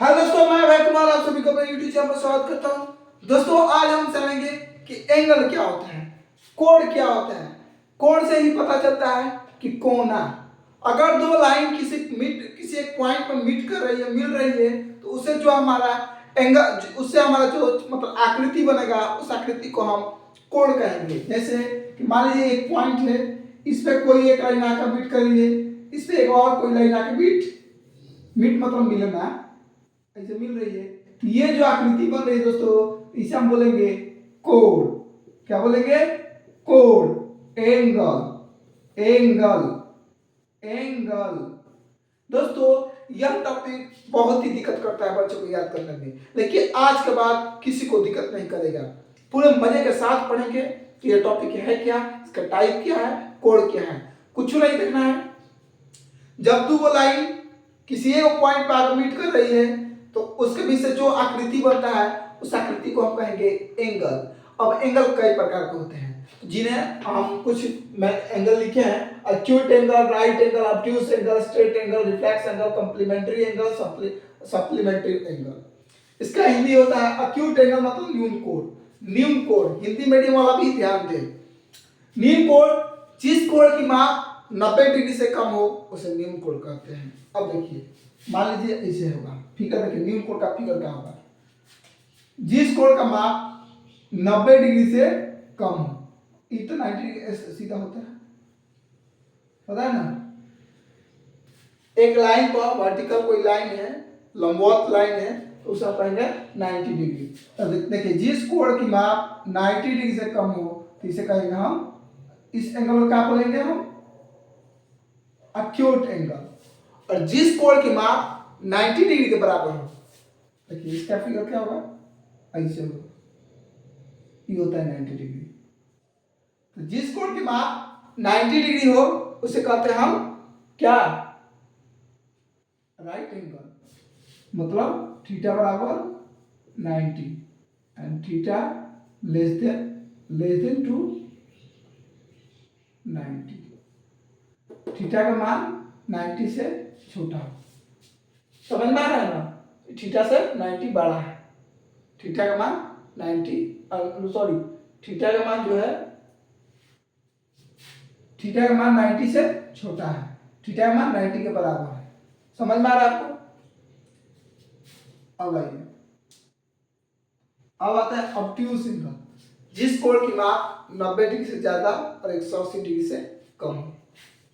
Hello दोस्तों, मैं अभय कुमार आप सभी को अपने YouTube चैनल पर स्वागत करता हूं। दोस्तों, आज हम जानेंगे कि एंगल क्या होता है, कोण क्या होता है। कोण से ही पता चलता है कि कोना। अगर दो लाइन किसी एक पॉइंट पर मीट कर रही है, मिल रही है, तो उससे जो हमारा एंगल, उससे हमारा जो मतलब आकृति बनेगा, उस आकृति को हम कोण कहेंगे। जैसे कि मान लीजिए एक पॉइंट है, इस पे कोई एक लाइन आकर मीट कर रही है, इस पे एक और कोई लाइन आकर मीट मतलब मिलना ऐसे मिल रही है, तो ये जो आकृति बन रही है दोस्तों, इसे हम बोलेंगे कोण। क्या बोलेंगे? कोण, एंगल, एंगल, एंगल। दोस्तों, यह टॉपिक बहुत ही दिक्कत करता है बच्चों को याद करने में, लेकिन आज के बाद किसी को दिक्कत नहीं करेगा। पूरे मजे के साथ पढ़ेंगे कि यह टॉपिक है क्या, इसका टाइप क्या है, कोण क्या है। कुछ नहीं देखना है। जब दो लाइन किसी एक पॉइंट पर आकर मीट कर रही है, तो उसके बीच से जो आकृति बनता है, उस आकृति को हम कहेंगे एंगल। अब एंगल कई प्रकार के होते हैं, जिन्हें हम कुछ एंगल लिखे हैं: acute angle, right angle, obtuse angle, straight angle, reflex angle, complementary angle, supplementary angle. इसका हिंदी होता है एक्यूट एंगल, मतलब न्यून कोण। न्यून कोण हिंदी मीडियम वाला भी ध्यान दें। न्यून कोण, जिस कोण की माप 90 डिग्री से कम हो, उसे न्यून कोण कहते हैं। अब देखिए, मान लीजिए ऐसे होगा फिगर। देखिए न्यून कोण का फिगर क्या होगा? जिस कोण का माप 90 डिग्री से कम हो, ये तो 90 डिग्री सीधा होता है, पता है ना। एक लाइन पर वर्टिकल कोई लाइन है, लंबवत लाइन है, तो उसे आप कहेंगे 90 डिग्री। तो देखिए, जिस कोण की माप 90 डिग्री से कम हो, तो इसे कहेंगे हम, इस एंगल को क्या बोलेंगे हम? Acute angle. और जिस कोण की माप 90 डिग्री के बराबर हो, देखिए इसका फिगर क्या होगा? ऐसे होगा, ये होता है 90 डिग्री। तो जिस कोण की माप 90 डिग्री हो, उसे कहते हैं हम क्या? Right angle. मतलब थीटा बराबर 90 and theta less than to 90। Theta का मान 90 से छोटा हो। समझ में आ रहा है ना? थीटा से 90 बड़ा है। थीटा का मान 90, सॉरी, थीटा का मान जो है, थीटा का मान 90 से छोटा है, थीटा का मान 90 के बराबर है। समझ में आ रहा है आपको? अब आइए, अब आता है ऑब्ट्यूज एंगल। जिस कोण की माप 90 डिग्री से ज्यादा और 180 डिग्री से कम हो।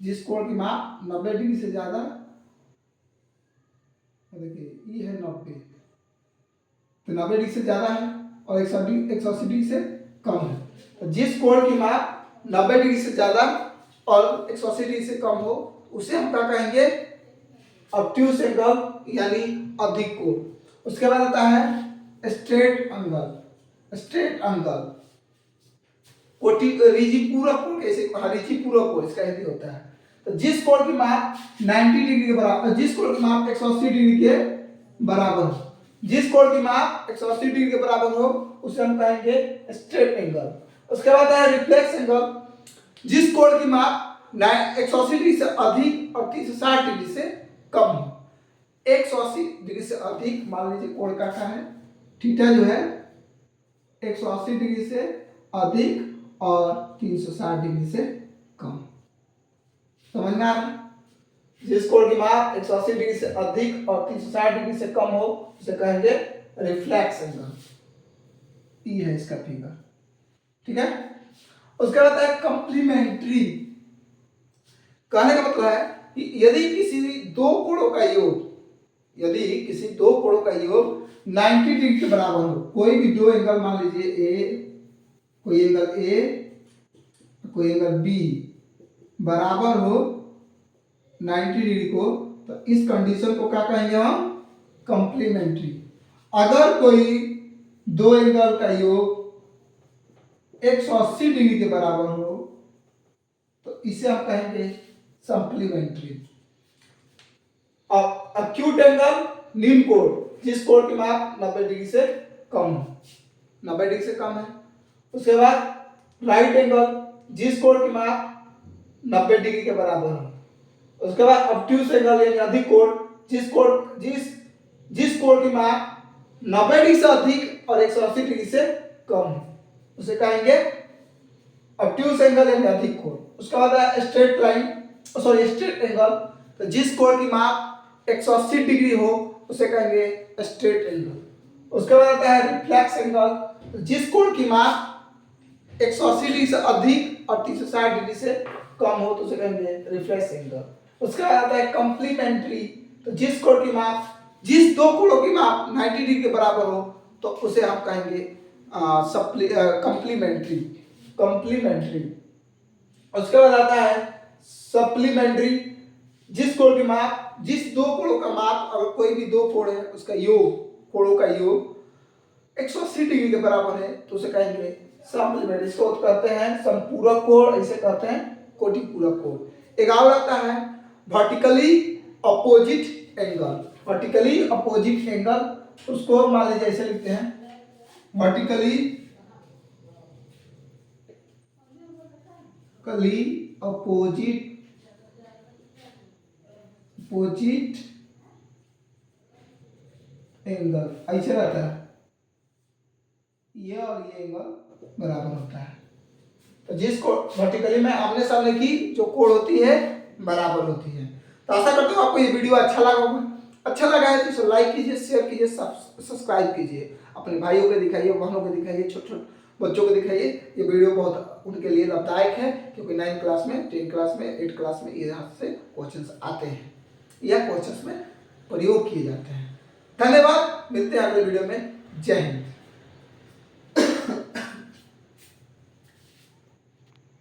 जिस कोण की माप 90 डिग्री से ज्यादा, देखिए ये है 90, तो 90 डिग्री से ज्यादा है, और 180 डिग्री से कम है। तो जिस कोण की माप 90 डिग्री से ज्यादा और 180 डिग्री से कम हो, उसे हम क्या कहेंगे? ऑब्ट्यूज एंगल, यानी अधिक कोण। उसके बाद आता है स्ट्रेट एंगल। स्ट्रेट एंगल रिजिपूरक कोण, कैसे? रिजिपूरक कोण इसका हिंदी होता है। तो जिस कोण की माप 90 डिग्री के बराबर, जिस कोण की माप 180 डिग्री के बराबर हो, जिस कोण की माप 180 डिग्री के बराबर हो, उसे हम कहेंगे स्ट्रेट एंगल। उसके बाद है रिफ्लेक्स एंगल। जिस कोण की माप 180 डिग्री से अधिक और 360 डिग्री से कम हो। 180 डिग्री से अधिक, मान लीजिए कोण का क्या है? थीटा जो है 180 डिग्री से अधिक और 360 डिग्री से कम। समझ में आ रहा है? जिस कोण की माप 180 डिग्री से अधिक और 360 डिग्री से कम हो, उसे कहेंगे रिफ्लेक्स एंगल। ये है इसका फिगर, ठीक है। उसके बाद है कॉम्प्लीमेंट्री। कहने का मतलब है कि यदि किसी दो कोणों का योग, यदि किसी दो कोणों का योग 90 डिग्री के बराबर हो, कोई भी दो एंगल, मान लीजिए कोई एंगल ए, कोई एंगल बी बराबर हो 90 डिग्री को, तो इस कंडीशन को क्या कहेंगे हम? कॉम्प्लीमेंट्री। अगर कोई दो एंगल का योग 180 डिग्री के बराबर हो, तो इसे हम कहेंगे सप्लीमेंट्री। अब एक्यूट एंगल, न्यून कोण, जिस कोण की माप 90 डिग्री से कम हो, 90 डिग्री से कम है। उसके बाद राइट एंगल, जिस कोण की माप 90 डिग्री के बराबर हो। उसके बाद ऑब्ट्यूज एंगल, यानी अधिक कोण, जिस जिस कोण की माप 90 डिग्री से अधिक और 180 डिग्री से कम हो उसे कहेंगे ऑब्ट्यूज एंगल यानी अधिक कोण। उसके बाद है straight line, sorry straight angle. तो जिस कोण की माप 180 डिग्री हो उसे कहेंगे स्ट्रेट एंगल। उसके बाद आता है रिफ्लेक्स एंगल। तो जिस कोण की माप 180 डिग्री से अधिक और 360 डिग्री से कम हो तो उसे कहेंगे रिफ्लेक्स एंगल। उसके बाद आता है कंप्लीमेंट्री। तो जिस कोण की माप, जिस दो कोणों की माप 90 डिग्री के बराबर हो तो उसे हम कहेंगे कंप्लीमेंट्री, कंप्लीमेंट्री। उसके बाद आता है सप्लीमेंट्री। जिस कोण की माप, जिस दो कोणों का माप, अगर कोई भी दो कोण है उसका योग, कोणों का योग 180 डिग्री के बराबर है तो उसे कहेंगे सप्लीमेंट्री। इसको कहते हैं संपूरक कोण, इसे कहते हैं कोटि पूरक कोण। एक और आता है vertically opposite angle. Vertically opposite angle, उसको मान लीजिए ऐसे लिखते हैं वर्टिकली अपोजिट एंगल ऐसे रहता है, ये और ये एंगल बराबर होता है। तो जिसको वर्टिकली में आमने सामने की जो कोण होती है बराबर होती है। तो आशा करता हूँ आपको ये वीडियो अच्छा लगा होगा। अच्छा लगा है तो इसे लाइक कीजिए, शेयर कीजिए, सब्सक्राइब कीजिए, अपने भाइयों को दिखाइए, बहनों को दिखाइए, छोटे छोटे बच्चों को दिखाइए। ये वीडियो बहुत उनके लिए लाभदायक है क्योंकि 9 क्लास में, 10 क्लास में, 8 क्लास में यहाँ से क्वेश्चंस आते हैं या क्वेश्चंस में प्रयोग किए जाते हैं। धन्यवाद, मिलते हैं अगले वीडियो में। जय हिंद।